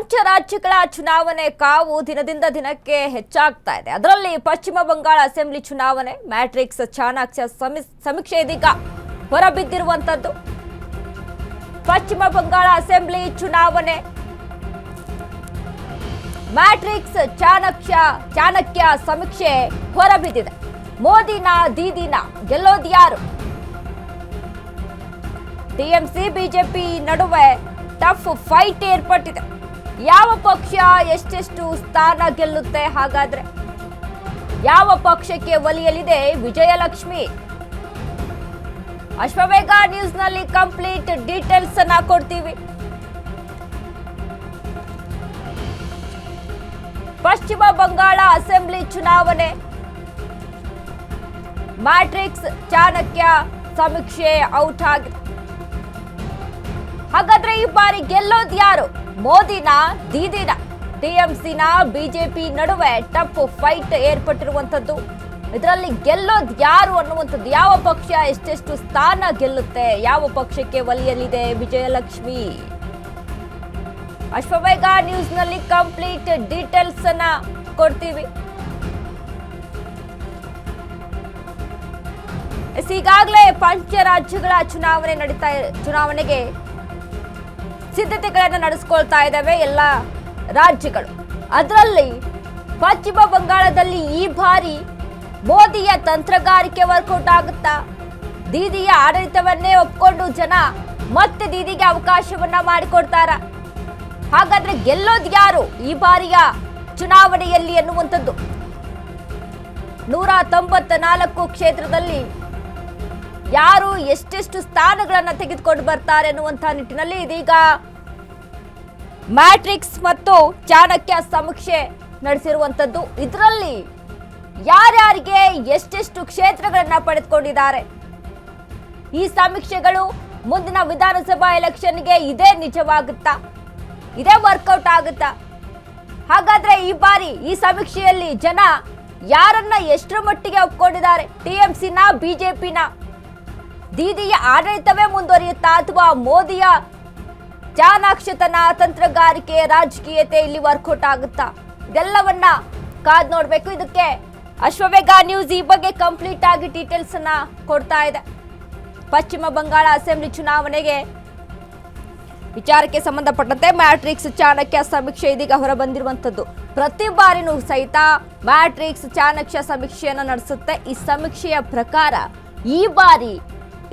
ಪಂಚರಾಜ್ಯಗಳ ಚುನಾವಣೆ ಕಾವು ದಿನದಿಂದ ದಿನಕ್ಕೆ ಹೆಚ್ಚಾಗ್ತಾ ಇದೆ. ಅದರಲ್ಲಿ ಪಶ್ಚಿಮ ಬಂಗಾಳ ಅಸೆಂಬ್ಲಿ ಚುನಾವಣೆ ಮ್ಯಾಟ್ರಿಕ್ಸ್ ಚಾಣಕ್ಯ ಸಮೀಕ್ಷೆ ಇದೀಗ ಹೊರಬಿದ್ದಿರುವಂತದ್ದು. ಪಶ್ಚಿಮ ಬಂಗಾಳ ಅಸೆಂಬ್ಲಿ ಚುನಾವಣೆ ಮ್ಯಾಟ್ರಿಕ್ಸ್ ಚಾಣಕ್ಯ ಸಮೀಕ್ಷೆ ಹೊರಬಿದ್ದಿದೆ. ಮೋದಿನ ದೀದಿನ ಗೆಲ್ಲೋದ್ಯಾರು? ಟಿಎಂಸಿ ಬಿಜೆಪಿ ನಡುವೆ ಟಫ್ ಫೈಟ್ ಏರ್ಪಟ್ಟಿದೆ. ಯಾವ ಪಕ್ಷ ಎಷ್ಟೆಷ್ಟು ಸ್ಥಾನ ಗೆಲ್ಲುತ್ತೆ? ಹಾಗಾದ್ರೆ ಯಾವ ಪಕ್ಷಕ್ಕೆ ಒಲಿಯಲಿದೆ ವಿಜಯಲಕ್ಷ್ಮಿ? ಅಶ್ವವೇಗ ನ್ಯೂಸ್ ನಲ್ಲಿ ಕಂಪ್ಲೀಟ್ ಡೀಟೇಲ್ಸ್ ಅನ್ನ ಕೊಡ್ತೀವಿ. ಪಶ್ಚಿಮ ಬಂಗಾಳ ಅಸೆಂಬ್ಲಿ ಚುನಾವಣೆ ಮ್ಯಾಟ್ರಿಕ್ಸ್ ಚಾಣಕ್ಯ ಸಮೀಕ್ಷೆ ಔಟ್ ಆಗಿದೆ. ಹಾಗಾದ್ರೆ ಈ ಬಾರಿ ಗೆಲ್ಲೋದು ಯಾರು? ಮೋದಿನ ದೀದಿನ? ಟಿಎಂಸಿನ ಬಿಜೆಪಿ ನಡುವೆ ಟಫ್ ಫೈಟ್ ಏರ್ಪಟ್ಟಿರುವಂತದ್ದು. ಇದರಲ್ಲಿ ಗೆಲ್ಲೋದು ಯಾರು ಅನ್ನುವಂಥದ್ದು, ಯಾವ ಪಕ್ಷ ಎಷ್ಟೆಷ್ಟು ಸ್ಥಾನ ಗೆಲ್ಲುತ್ತೆ, ಯಾವ ಪಕ್ಷಕ್ಕೆ ಒಲಿಯಲಿದೆ ವಿಜಯಲಕ್ಷ್ಮಿ? ಅಶ್ವವೇಗ ನ್ಯೂಸ್ ನಲ್ಲಿ ಕಂಪ್ಲೀಟ್ ಡೀಟೇಲ್ಸ್ ಅನ್ನ ಕೊಡ್ತೀವಿ. ಈಗಾಗಲೇ ಪಂಚರಾಜ್ಯಗಳ ಚುನಾವಣೆಗೆ ಸಿದ್ಧತೆಗಳನ್ನು ನಡೆಸಿಕೊಳ್ತಾ ಇದ್ದಾವೆ ಎಲ್ಲ ರಾಜ್ಯಗಳು. ಅದರಲ್ಲಿ ಪಶ್ಚಿಮ ಬಂಗಾಳದಲ್ಲಿ ಈ ಬಾರಿ ಮೋದಿಯ ತಂತ್ರಗಾರಿಕೆ ವರ್ಕೌಟ್ ಆಗುತ್ತಾ? ದೀದಿಯ ಆಡಳಿತವನ್ನೇ ಒಪ್ಕೊಂಡು ಜನ ಮತ್ತೆ ದೀದಿಗೆ ಅವಕಾಶವನ್ನ ಮಾಡಿಕೊಡ್ತಾರ? ಹಾಗಾದ್ರೆ ಗೆಲ್ಲೋದು ಯಾರು ಈ ಬಾರಿಯ ಚುನಾವಣೆಯಲ್ಲಿ ಅನ್ನುವಂಥದ್ದು. 194 ಕ್ಷೇತ್ರದಲ್ಲಿ ಯಾರು ಎಷ್ಟೆಷ್ಟು ಸ್ಥಾನಗಳನ್ನ ತೆಗೆದುಕೊಂಡು ಬರ್ತಾರೆ ಅನ್ನುವಂತಹ ನಿಟ್ಟಿನಲ್ಲಿ ಇದೀಗ ಮ್ಯಾಟ್ರಿಕ್ಸ್ ಮತ್ತು ಚಾಣಕ್ಯ ಸಮೀಕ್ಷೆ ನಡೆಸಿರುವಂತದ್ದು. ಇದರಲ್ಲಿ ಯಾರ್ಯಾರಿಗೆ ಎಷ್ಟೆಷ್ಟು ಕ್ಷೇತ್ರಗಳನ್ನ ಪಡೆದುಕೊಂಡಿದ್ದಾರೆ, ಈ ಸಮೀಕ್ಷೆಗಳು ಮುಂದಿನ ವಿಧಾನಸಭಾ ಎಲೆಕ್ಷನ್ಗೆ ಇದೇ ನಿಜವಾಗುತ್ತಾ, ಇದೇ ವರ್ಕೌಟ್ ಆಗುತ್ತಾ? ಹಾಗಾದ್ರೆ ಈ ಬಾರಿ ಈ ಸಮೀಕ್ಷೆಯಲ್ಲಿ ಜನ ಯಾರನ್ನ ಎಷ್ಟರ ಮಟ್ಟಿಗೆ ಒಪ್ಕೊಂಡಿದ್ದಾರೆ? ಟಿಎಂಸಿನ ಬಿಜೆಪಿನ? ದೀದಿಯ ಆಡಳಿತವೇ ಮುಂದುವರಿಯುತ್ತಾ ಅಥವಾ ಮೋದಿಯ ಚಾಣಾಕ್ಷತನ ತಂತ್ರಗಾರಿಕೆ ರಾಜಕೀಯತೆ ಇಲ್ಲಿ ವರ್ಕೌಟ್ ಆಗುತ್ತಾ? ಇದೆಲ್ಲವನ್ನ ಕಾದ್ ನೋಡ್ಬೇಕು. ಇದಕ್ಕೆ ಅಶ್ವವೇಗ ನ್ಯೂಸ್ ಈ ಬಗ್ಗೆ ಕಂಪ್ಲೀಟ್ ಆಗಿ ಡೀಟೇಲ್ಸ್ ಅನ್ನ ಕೊಡ್ತಾ ಇದೆ. ಪಶ್ಚಿಮ ಬಂಗಾಳ ಅಸೆಂಬ್ಲಿ ಚುನಾವಣೆಗೆ ವಿಚಾರಕ್ಕೆ ಸಂಬಂಧಪಟ್ಟಂತೆ ಮ್ಯಾಟ್ರಿಕ್ಸ್ ಚಾಣಕ್ಯ ಸಮೀಕ್ಷೆ ಇದೀಗ ಹೊರಬಂದಿರುವಂತದ್ದು. ಪ್ರತಿ ಬಾರಿನೂ ಸಹಿತ ಮ್ಯಾಟ್ರಿಕ್ಸ್ ಚಾಣಕ್ಯ ಸಮೀಕ್ಷೆಯನ್ನು ನಡೆಸುತ್ತೆ. ಈ ಸಮೀಕ್ಷೆಯ ಪ್ರಕಾರ ಈ ಬಾರಿ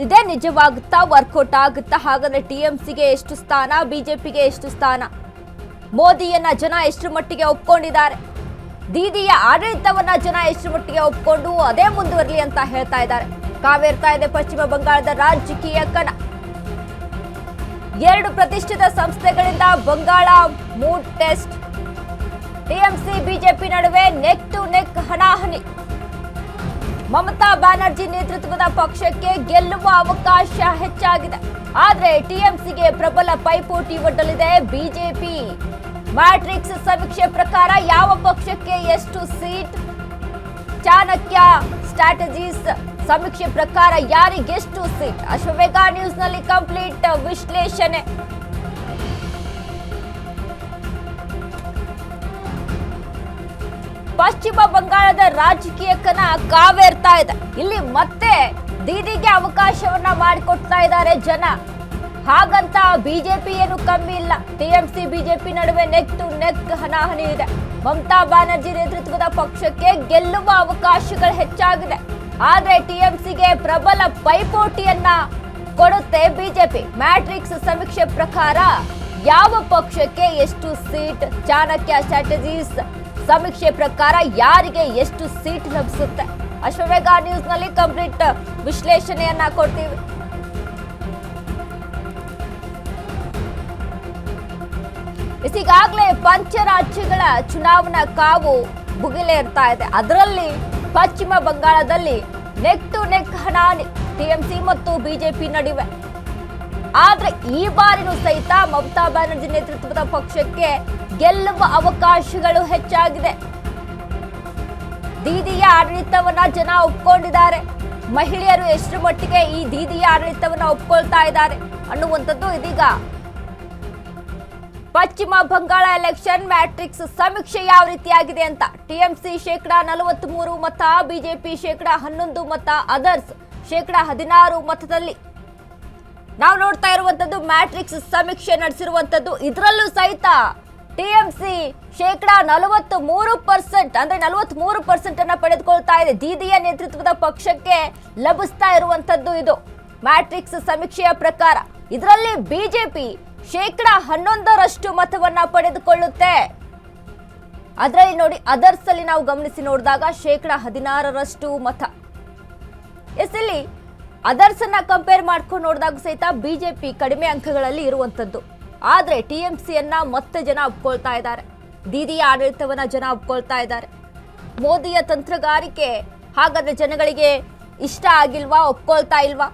ಇದೇ ನಿಜವಾಗುತ್ತಾ, ವರ್ಕೌಟ್ ಆಗುತ್ತಾ? ಹಾಗಾದ್ರೆ ಟಿಎಂಸಿಗೆ ಎಷ್ಟು ಸ್ಥಾನ, ಬಿಜೆಪಿಗೆ ಎಷ್ಟು ಸ್ಥಾನ, ಮೋದಿಯನ್ನ ಜನ ಎಷ್ಟು ಮಟ್ಟಿಗೆ ಒಪ್ಕೊಂಡಿದ್ದಾರೆ, ದೀದಿಯ ಆಡಳಿತವನ್ನ ಜನ ಎಷ್ಟು ಮಟ್ಟಿಗೆ ಒಪ್ಕೊಂಡು ಅದೇ ಮುಂದುವರಲಿ ಅಂತ ಹೇಳ್ತಾ ಇದ್ದಾರೆ. ಕಾವೇರ್ತಾ ಇದೆ ಪಶ್ಚಿಮ ಬಂಗಾಳದ ರಾಜಕೀಯ ಕಣ. 2 ಪ್ರತಿಷ್ಠಿತ ಸಂಸ್ಥೆಗಳಿಂದ Bangala mood test. TMC BJP ನಡುವೆ ನೆಕ್ ಟು ನೆಕ್ ಹಣಾಹಣಿ. ಮಮತಾ ಬ್ಯಾನರ್ಜಿ ನೇತೃತ್ವದ ಪಕ್ಷಕ್ಕೆ ಗೆಲ್ಲುವ ಅವಕಾಶ ಹೆಚ್ಚಾಗಿದೆ. ಆದ್ರೆ ಟಿಎಂಸಿಗೆ ಪ್ರಬಲ ಪೈಪೋಟಿ ಒಡ್ಡಲಿದೆ ಬಿಜೆಪಿ. ಮ್ಯಾಟ್ರಿಕ್ಸ್ ಸಮೀಕ್ಷೆ ಪ್ರಕಾರ ಯಾವ ಪಕ್ಷಕ್ಕೆ ಎಷ್ಟು ಸೀಟ್? ಚಾಣಕ್ಯ ಸ್ಟ್ರಾಟಜೀಸ್ ಸಮೀಕ್ಷೆ ಪ್ರಕಾರ ಯಾರಿಗೆಷ್ಟು ಸೀಟ್? ಅಶ್ವವೇಗ ನ್ಯೂಸ್ ನಲ್ಲಿ ಕಂಪ್ಲೀಟ್ ವಿಶ್ಲೇಷಣೆ. ಪಶ್ಚಿಮ ಬಂಗಾಳದ ರಾಜಕೀಯ ಕಣ ಕಾವೇರ್ತಾ ಇದೆ. ಇಲ್ಲಿ ಮತ್ತೆ ದೀದಿಗೆ ಅವಕಾಶವನ್ನ ಮಾಡಿಕೊಡ್ತಾ ಇದ್ದಾರೆ ಜನ. ಹಾಗಂತ ಬಿಜೆಪಿ ಏನು ಕಮ್ಮಿ ಇಲ್ಲ. ಟಿಎಂಸಿ ಬಿಜೆಪಿ ನಡುವೆ ನೆಕ್ ಟು ನೆಕ್ ಹಣಾಹಣಿ ಇದೆ. ಮಮತಾ ಬ್ಯಾನರ್ಜಿ ನೇತೃತ್ವದ ಪಕ್ಷಕ್ಕೆ ಗೆಲ್ಲುವ ಅವಕಾಶಗಳು ಹೆಚ್ಚಾಗಿದೆ. ಆದ್ರೆ ಟಿಎಂಸಿಗೆ ಪ್ರಬಲ ಪೈಪೋಟಿಯನ್ನ ಕೊಡುತ್ತೆ ಬಿಜೆಪಿ. ಮ್ಯಾಟ್ರಿಕ್ಸ್ ಸಮೀಕ್ಷೆ ಪ್ರಕಾರ ಯಾವ ಪಕ್ಷಕ್ಕೆ ಎಷ್ಟು ಸೀಟ್? ಚಾಣಕ್ಯ ಸ್ಟ್ರಾಟಜೀಸ್ ಸಮೀಕ್ಷೆ ಪ್ರಕಾರ ಯಾರಿಗೆ ಎಷ್ಟು ಸೀಟ್ ಲಭಿಸುತ್ತೆ? ಅಶ್ವವೇಗ ನ್ಯೂಸ್ ನಲ್ಲಿ ಕಂಪ್ಲೀಟ್ ವಿಶ್ಲೇಷಣೆಯನ್ನ ಕೊಡ್ತೀವಿ. ಈಗಾಗಲೇ ಪಂಚರಾಜ್ಯಗಳ ಚುನಾವಣಾ ಕಾವು ಭುಗಿಲೇರ್ತಾ ಇದೆ. ಅದರಲ್ಲಿ ಪಶ್ಚಿಮ ಬಂಗಾಳದಲ್ಲಿ ನೆಕ್ ಟು ನೆಕ್ ಹಣಾಹಣಿ ಟಿಎಂಸಿ ಮತ್ತು ಬಿಜೆಪಿ ನಡುವೆ. ಆದ್ರೆ ಈ ಬಾರಿನೂ ಸಹಿತ ಮಮತಾ ಬ್ಯಾನರ್ಜಿ ನೇತೃತ್ವದ ಪಕ್ಷಕ್ಕೆ ಗೆಲ್ಲುವ ಅವಕಾಶಗಳು ಹೆಚ್ಚಾಗಿದೆ. ದೀದಿಯ ಆಡಳಿತವನ್ನ ಜನ ಒಪ್ಕೊಂಡಿದ್ದಾರೆ. ಮಹಿಳೆಯರು ಎಷ್ಟು ಮಟ್ಟಿಗೆ ಈ ದೀದಿಯ ಆಡಳಿತವನ್ನ ಒಪ್ಕೊಳ್ತಾ ಇದ್ದಾರೆ ಅನ್ನುವಂಥದ್ದು ಇದೀಗ ಪಶ್ಚಿಮ ಬಂಗಾಳ ಎಲೆಕ್ಷನ್ ಮ್ಯಾಟ್ರಿಕ್ಸ್ ಸಮೀಕ್ಷೆ ಯಾವ ರೀತಿಯಾಗಿದೆ ಅಂತ. ಟಿಎಂಸಿ ಶೇಕಡಾ 43 ಮತ, ಬಿಜೆಪಿ ಶೇಕಡಾ 11 ಮತ, ಅದರ್ಸ್ ಶೇಕಡಾ 16 ಮತದಲ್ಲಿ ನಾವು ನೋಡ್ತಾ ಇರುವಂತದ್ದು ಮ್ಯಾಟ್ರಿಕ್ಸ್ ಸಮೀಕ್ಷೆ ನಡೆಸಿರುವಂತದ್ದು. ಇದರಲ್ಲೂ ಸಹಿತ ಟಿಎಂಸಿ ಶೇಕಡಾ 43% ಅಂದ್ರೆ 43% ಅನ್ನ ಪಡೆದುಕೊಳ್ತಾ ಇದೆ. ದೀದಿಯ ನೇತೃತ್ವದ ಪಕ್ಷಕ್ಕೆ ಲಭಿಸ್ತಾ ಇರುವಂತದ್ದು ಇದು ಮ್ಯಾಟ್ರಿಕ್ಸ್ ಸಮೀಕ್ಷೆಯ ಪ್ರಕಾರ. ಇದರಲ್ಲಿ ಬಿಜೆಪಿ ಶೇಕಡಾ 11% ಮತವನ್ನ ಪಡೆದುಕೊಳ್ಳುತ್ತೆ. ಅದರಲ್ಲಿ ನೋಡಿ ಅದರ್ಸ್ ಅಲ್ಲಿ ನಾವು ಗಮನಿಸಿ ನೋಡಿದಾಗ ಶೇಕಡಾ 16% ಮತ. ಇಲ್ಲಿ ಅದರ್ಸ್ ಅನ್ನ ಕಂಪೇರ್ ಮಾಡ್ಕೊಂಡು ನೋಡಿದಾಗ ಸಹಿತ ಬಿಜೆಪಿ ಕಡಿಮೆ ಅಂಕಗಳಲ್ಲಿ ಇರುವಂತದ್ದು. ಆದ್ರೆ ಟಿಎಂಸಿಯನ್ನ ಮತ್ತೆ ಜನ ಒಪ್ಕೊಳ್ತಾ ಇದ್ದಾರೆ. ದೀದಿಯ ಆಡಳಿತವನ್ನ ಜನ ಒಪ್ಕೊಳ್ತಾ ಇದ್ದಾರೆ. ಮೋದಿಯ ತಂತ್ರಗಾರಿಕೆ ಹಾಗಾದ್ರೆ ಜನಗಳಿಗೆ ಇಷ್ಟ ಆಗಿಲ್ವಾ, ಒಪ್ಕೊಳ್ತಾ ಇಲ್ವಾ?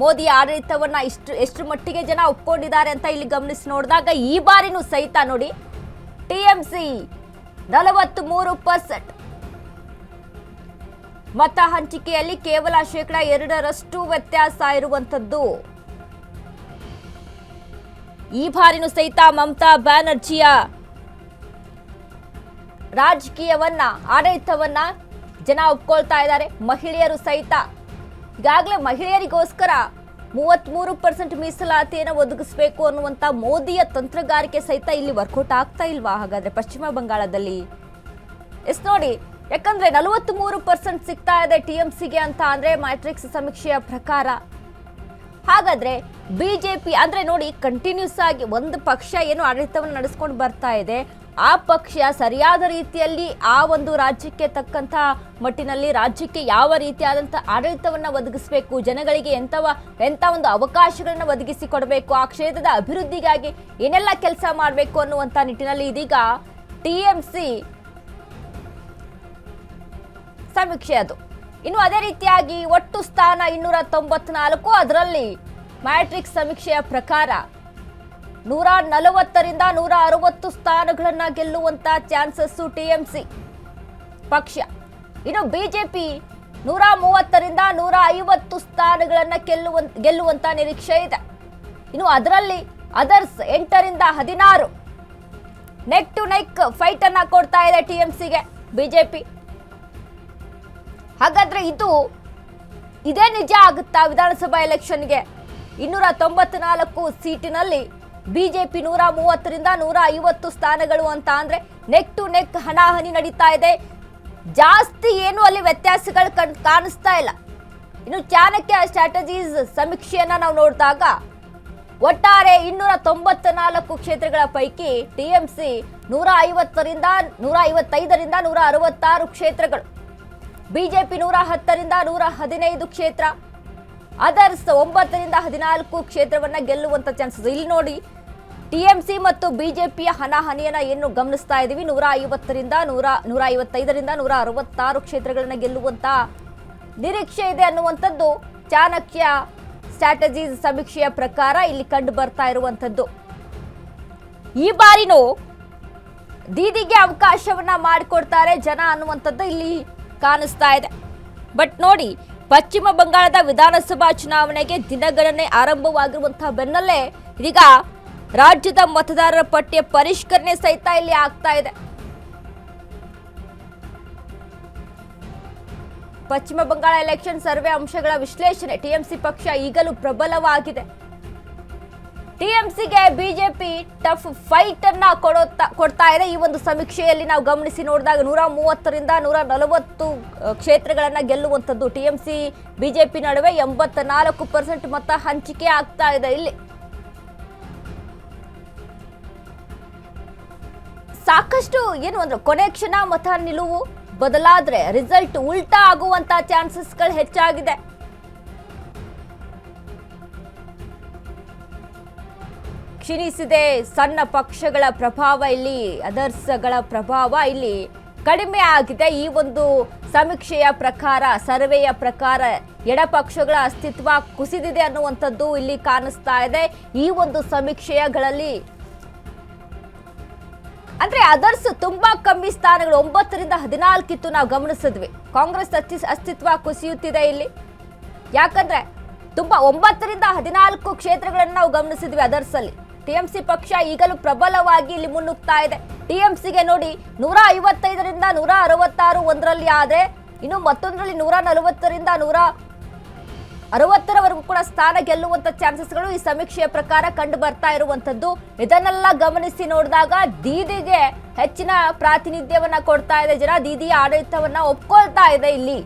ಮೋದಿಯ ಆಡಳಿತವನ್ನ ಎಷ್ಟು ಮಟ್ಟಿಗೆ ಜನ ಒಪ್ಕೊಂಡಿದ್ದಾರೆ ಅಂತ ಇಲ್ಲಿ ಗಮನಿಸಿ ನೋಡಿದಾಗ ಈ ಬಾರಿನೂ ಸಹಿತ ನೋಡಿ ಟಿಎಂಸಿ 43%, ಮತ ಹಂಚಿಕೆಯಲ್ಲಿ ಕೇವಲ ಶೇಕಡಾ 2% ವ್ಯತ್ಯಾಸ ಇರುವಂತದ್ದು. ಈ ಬಾರಿನೂ ಸಹಿತ ಮಮತಾ ಬ್ಯಾನರ್ಜಿಯ ರಾಜಕೀಯವನ್ನ ಆಡಳಿತವನ್ನ ಜನ ಒಪ್ಕೊಳ್ತಾ ಇದ್ದಾರೆ. ಮಹಿಳೆಯರು ಸಹಿತ ಈಗಾಗಲೇ ಮಹಿಳೆಯರಿಗೋಸ್ಕರ 33% ಮೀಸಲಾತಿಯನ್ನು ಒದಗಿಸಬೇಕು ಅನ್ನುವಂತ ಮೋದಿಯ ತಂತ್ರಗಾರಿಕೆ ಸಹಿತ ಇಲ್ಲಿ ವರ್ಕೌಟ್ ಆಗ್ತಾ ಇಲ್ವಾ ಹಾಗಾದ್ರೆ ಪಶ್ಚಿಮ ಬಂಗಾಳದಲ್ಲಿ? ನೋಡಿ, ಯಾಕಂದ್ರೆ 43% ಸಿಗ್ತಾ ಇದೆ ಟಿಎಂಸಿಗೆ ಅಂತ ಅಂದ್ರೆ ಮ್ಯಾಟ್ರಿಕ್ಸ್ ಸಮೀಕ್ಷೆಯ ಪ್ರಕಾರ. ಹಾಗಾದ್ರೆ ಬಿಜೆಪಿ ಅಂದ್ರೆ ನೋಡಿ ಕಂಟಿನ್ಯೂಸ್ ಆಗಿ ಒಂದು ಪಕ್ಷ ಏನು ಆಡಳಿತವನ್ನು ನಡೆಸ್ಕೊಂಡು ಬರ್ತಾ ಇದೆ, ಆ ಪಕ್ಷ ಸರಿಯಾದ ರೀತಿಯಲ್ಲಿ ಆ ಒಂದು ರಾಜ್ಯಕ್ಕೆ ತಕ್ಕಂತ ಮಟ್ಟಿನಲ್ಲಿ ರಾಜ್ಯಕ್ಕೆ ಯಾವ ರೀತಿಯಾದಂಥ ಆಡಳಿತವನ್ನ ಒದಗಿಸಬೇಕು, ಜನಗಳಿಗೆ ಎಂಥ ಒಂದು ಅವಕಾಶಗಳನ್ನ ಒದಗಿಸಿ ಕೊಡಬೇಕು, ಆ ಕ್ಷೇತ್ರದ ಅಭಿವೃದ್ಧಿಗಾಗಿ ಏನೆಲ್ಲ ಕೆಲಸ ಮಾಡಬೇಕು ಅನ್ನುವಂಥ ನಿಟ್ಟಿನಲ್ಲಿ ಇದೀಗ ಟಿಎಂಸಿ ಸಮೀಕ್ಷೆ ಅದು. ಇನ್ನು ಅದೇ ರೀತಿಯಾಗಿ ಒಟ್ಟು ಸ್ಥಾನ 294, ಅದರಲ್ಲಿ ಮ್ಯಾಟ್ರಿಕ್ಸ್ ಸಮೀಕ್ಷೆಯ ಪ್ರಕಾರ 140ರಿಂದ 160 ಸ್ಥಾನಗಳನ್ನ ಗೆಲ್ಲುವಂತ ಚಾನ್ಸಸ್ ಟಿಎಂಸಿ ಪಕ್ಷ. ಇನ್ನು ಬಿಜೆಪಿ 130ರಿಂದ 150 ಸ್ಥಾನಗಳನ್ನ ಗೆಲ್ಲುವಂತ ನಿರೀಕ್ಷೆ ಇದೆ. ಇನ್ನು ಅದರಲ್ಲಿ ಅದರ್ಸ್ 8ರಿಂದ 16 ನೆಕ್ ಟು ನೆಕ್ ಫೈಟ್ ಅನ್ನ ಕೊಡ್ತಾ ಇದೆ ಟಿಎಂಸಿಗೆ ಬಿಜೆಪಿ. ಹಾಗಾದ್ರೆ ಇದೇ ನಿಜ ಆಗುತ್ತಾ ವಿಧಾನಸಭಾ ಎಲೆಕ್ಷನ್ಗೆ? 294 ಸೀಟಿನಲ್ಲಿ ಬಿಜೆಪಿ 130ರಿಂದ 150 ಸ್ಥಾನಗಳು ಅಂತ ಅಂದ್ರೆ ನೆಕ್ ಟು ನೆಕ್ ಹಣಾಹಣಿ ನಡೀತಾ ಇದೆ. ಜಾಸ್ತಿ ಏನು ಅಲ್ಲಿ ವ್ಯತ್ಯಾಸಗಳು ಕಾಣಿಸ್ತಾ ಇಲ್ಲ. ಇನ್ನು ಚಾಣಕ್ಯ ಸ್ಟ್ರಾಟಜೀಸ್ ಸಮೀಕ್ಷೆಯನ್ನ ನಾವು ನೋಡಿದಾಗ ಒಟ್ಟಾರೆ 294 ಕ್ಷೇತ್ರಗಳ ಪೈಕಿ ಟಿಎಂಸಿ 155ರಿಂದ 166 ಕ್ಷೇತ್ರಗಳು, ಬಿಜೆಪಿ 110ರಿಂದ 115 ಕ್ಷೇತ್ರ, ಅದರ್ಸ್ 9ರಿಂದ 14 ಕ್ಷೇತ್ರವನ್ನ ಗೆಲ್ಲುವಂತ ಚಾನ್ಸಸ್. ಇಲ್ಲಿ ನೋಡಿ ಟಿಎಂಸಿ ಮತ್ತು ಬಿಜೆಪಿಯ ಹಣಾಹಣಿಯನ್ನ ಏನು ಗಮನಿಸ್ತಾ ಇದೀವಿ. 155ರಿಂದ 166 ಕ್ಷೇತ್ರಗಳನ್ನ ಗೆಲ್ಲುವಂತ ನಿರೀಕ್ಷೆ ಇದೆ ಅನ್ನುವಂಥದ್ದು ಚಾಣಕ್ಯ ಸ್ಟ್ರಾಟಜೀಸ್ ಸಮೀಕ್ಷೆಯ ಪ್ರಕಾರ ಇಲ್ಲಿ ಕಂಡು ಬರ್ತಾ ಇರುವಂತದ್ದು. ಈ ಬಾರಿನೂ ದೀದಿಗೆ ಅವಕಾಶವನ್ನ ಮಾಡಿಕೊಡ್ತಾರೆ ಜನ ಅನ್ನುವಂಥದ್ದು ಇಲ್ಲಿ ಕಾಣಿಸ್ತಾ ಇದೆ. ಬಟ್ ನೋಡಿ, ಪಶ್ಚಿಮ ಬಂಗಾಳದ ವಿಧಾನಸಭಾ ಚುನಾವಣೆಗೆ ದಿನಗಣನೆ ಆರಂಭವಾಗಿರುವಂತಹ ಬೆನ್ನಲ್ಲೇ ಇದೀಗ ರಾಜ್ಯದ ಮತದಾರರ ಪಟ್ಟಿಯ ಪರಿಷ್ಕರಣೆ ಸಹಿತ ಇಲ್ಲಿ ಆಗ್ತಾ ಇದೆ. ಪಶ್ಚಿಮ ಬಂಗಾಳ ಎಲೆಕ್ಷನ್ ಸರ್ವೆ ಅಂಶಗಳ ವಿಶ್ಲೇಷಣೆ. ಟಿಎಂಸಿ ಪಕ್ಷ ಈಗಲೂ ಪ್ರಬಲವಾಗಿದೆ. ಟಿಎಂಸಿಗೆ ಬಿಜೆಪಿ ಟಫ್ ಫೈಟ್ ಅನ್ನ ಕೊಡ್ತಾ ಇದೆ. ಈ ಒಂದು ಸಮೀಕ್ಷೆಯಲ್ಲಿ ನಾವು ಗಮನಿಸಿ ನೋಡಿದಾಗ 130ರಿಂದ 140 ಕ್ಷೇತ್ರಗಳನ್ನ ಗೆಲ್ಲುವಂಥದ್ದು. ಟಿಎಂಸಿ ಬಿಜೆಪಿ ನಡುವೆ 84% ಮತ ಹಂಚಿಕೆ ಆಗ್ತಾ ಇದೆ. ಇಲ್ಲಿ ಸಾಕಷ್ಟು ಏನು ಅಂದ್ರೆ ಕೊನೆ ಕ್ಷಣ ಮತ ನಿಲುವು ಬದಲಾದ್ರೆ ರಿಸಲ್ಟ್ ಉಲ್ಟಾ ಆಗುವಂತ ಚಾನ್ಸಸ್ಗಳು ಹೆಚ್ಚಾಗಿದೆ. ಕ್ಷೀಣಿಸಿದೆ ಸಣ್ಣ ಪಕ್ಷಗಳ ಪ್ರಭಾವ, ಇಲ್ಲಿ ಅದರ್ಸ್ಗಳ ಪ್ರಭಾವ ಇಲ್ಲಿ ಕಡಿಮೆ ಆಗಿದೆ. ಈ ಒಂದು ಸಮೀಕ್ಷೆಯ ಪ್ರಕಾರ, ಸರ್ವೆಯ ಪ್ರಕಾರ ಎಡಪಕ್ಷಗಳ ಅಸ್ತಿತ್ವ ಕುಸಿದಿದೆ ಅನ್ನುವಂಥದ್ದು ಇಲ್ಲಿ ಕಾಣಿಸ್ತಾ ಇದೆ. ಈ ಒಂದು ಸಮೀಕ್ಷೆಗಳಲ್ಲಿ ಅಂದ್ರೆ ಅದರ್ಸ್ ತುಂಬಾ ಕಮ್ಮಿ ಸ್ಥಾನಗಳು, 9ರಿಂದ 14 ಇತ್ತು, ನಾವು ಗಮನಿಸಿದ್ವಿ. ಕಾಂಗ್ರೆಸ್ ಅಸ್ತಿತ್ವ ಕುಸಿಯುತ್ತಿದೆ ಇಲ್ಲಿ. ಯಾಕಂದ್ರೆ ತುಂಬಾ 9ರಿಂದ 14 ಕ್ಷೇತ್ರಗಳನ್ನು ನಾವು ಗಮನಿಸಿದ್ವಿ ಅದರ್ಸ್ ಅಲ್ಲಿ. ಟಿಎಂಸಿ ಪಕ್ಷ ಈಗಲೂ ಪ್ರಬಲವಾಗಿ ಇಲ್ಲಿ ಮುನ್ನುಗ್ತಾ ಇದೆ. ಟಿಎಂಸಿಗೆ ನೋಡಿ 155ರಿಂದ 166 ಒಂದರಲ್ಲಿ ಆದ್ರೆ ಇನ್ನು ಮತ್ತೊಂದರಲ್ಲಿ 140ರಿಂದ 160ರವರೆಗೂ ಕೂಡ ಸ್ಥಾನ ಗೆಲ್ಲುವಂತ ಚಾನ್ಸಸ್ಗಳು ಈ ಸಮೀಕ್ಷೆಯ ಪ್ರಕಾರ ಕಂಡು ಬರ್ತಾ ಇರುವಂತದ್ದು. ಇದನ್ನೆಲ್ಲ ಗಮನಿಸಿ ನೋಡಿದಾಗ ದೀದಿಗೆ ಹೆಚ್ಚಿನ ಪ್ರಾತಿನಿಧ್ಯವನ್ನ ಕೊಡ್ತಾ ಇದೆ ಜನ. ದೀದಿಯ ಆಡಳಿತವನ್ನ ಒಪ್ಕೊಳ್ತಾ ಇದೆ ಇಲ್ಲಿ.